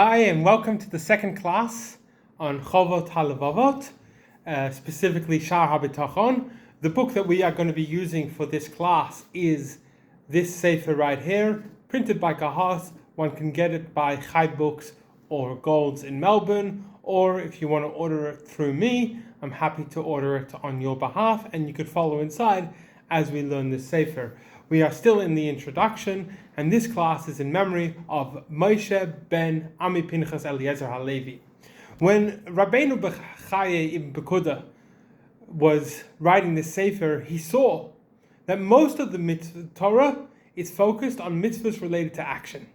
Hi, and welcome to the second class on Chovot Halevevot, specifically Shaar HaBitachon. The book that we are going to be using for this class is this sefer right here, printed by Kahas. One can get it by Chai Books or Golds in Melbourne, or if you want to order it through me, I'm happy to order it on your behalf, and you could follow inside as we learn this sefer. We are still in the introduction, and this class is in memory of Moshe ben Ami Pinchas Eliezer Halevi. When Rabbeinu Bechaye ibn Pekuda was writing this sefer, he saw that most of the Torah is focused on mitzvahs related to action.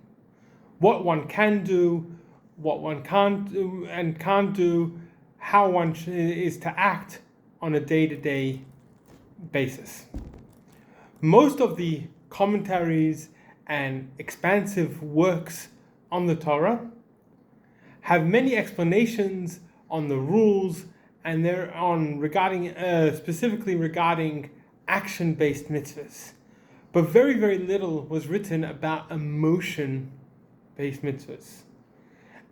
What one can do, what one can't do, and can't do, how one is to act on a day-to-day basis. Most of the commentaries and expansive works on the Torah have many explanations on the rules, and they're on specifically regarding action-based mitzvahs. But very, very little was written about emotion-based mitzvahs.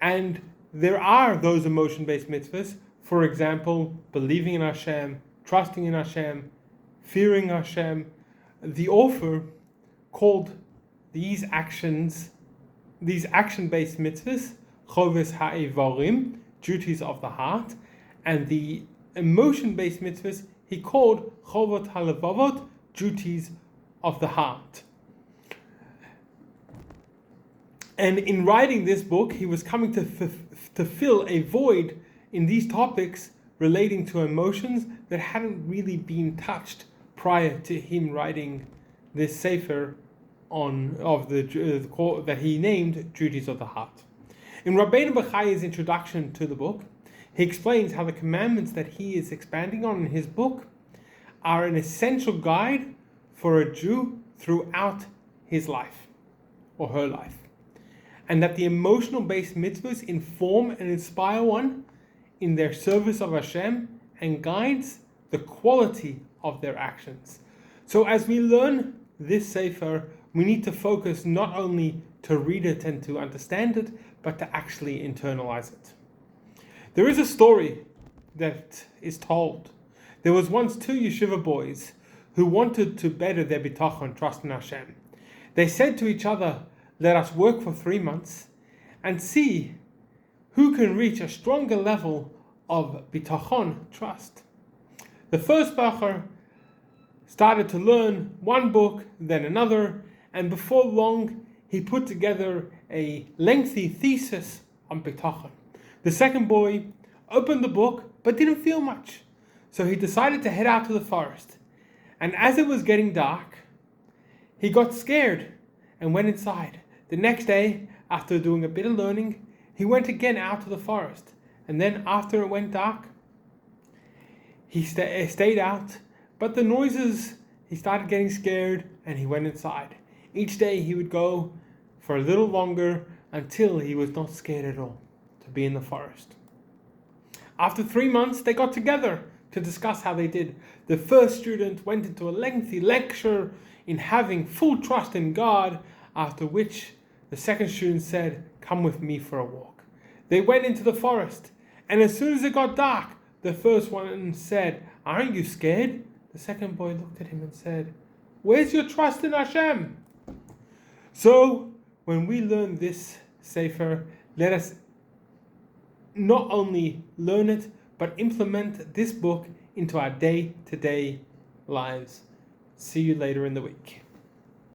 And there are those emotion-based mitzvahs, for example, believing in Hashem, trusting in Hashem, fearing Hashem. The author called these action-based mitzvahs Chovot Halevevot, duties of the heart, and the emotion-based mitzvahs he called Chovot Halevevot, duties of the heart. And in writing this book, he was coming to fill a void in these topics relating to emotions that hadn't really been touched prior to him writing this sefer that he named Duties of the Heart. In Rabbeinu Bechaye's introduction to the book, he explains how the commandments that he is expanding on in his book are an essential guide for a Jew throughout his life or her life, and that the emotional-based mitzvahs inform and inspire one in their service of Hashem and guides the quality of their actions. So as we learn this sefer, we need to focus not only to read it and to understand it, but to actually internalize it. There is a story that is told. There was once two yeshiva boys who wanted to better their bitachon, trust in Hashem. They said to each other, let us work for 3 months and see who can reach a stronger level of bitachon, trust. The first bacher started to learn one book, then another, and before long, he put together a lengthy thesis on bitachon. The second boy opened the book, but didn't feel much. So he decided to head out to the forest. And as it was getting dark, he got scared and went inside. The next day, after doing a bit of learning, he went again out to the forest. And then after it went dark, he stayed out, but the noises, he started getting scared and he went inside. Each day he would go for a little longer until he was not scared at all to be in the forest. After 3 months, they got together to discuss how they did. The first student went into a lengthy lecture in having full trust in God, after which the second student said, come with me for a walk. They went into the forest, and as soon as it got dark, the first one said, aren't you scared? The second boy looked at him and said, where's your trust in Hashem? So, when we learn this sefer, let us not only learn it, but implement this book into our day-to-day lives. See you later in the week.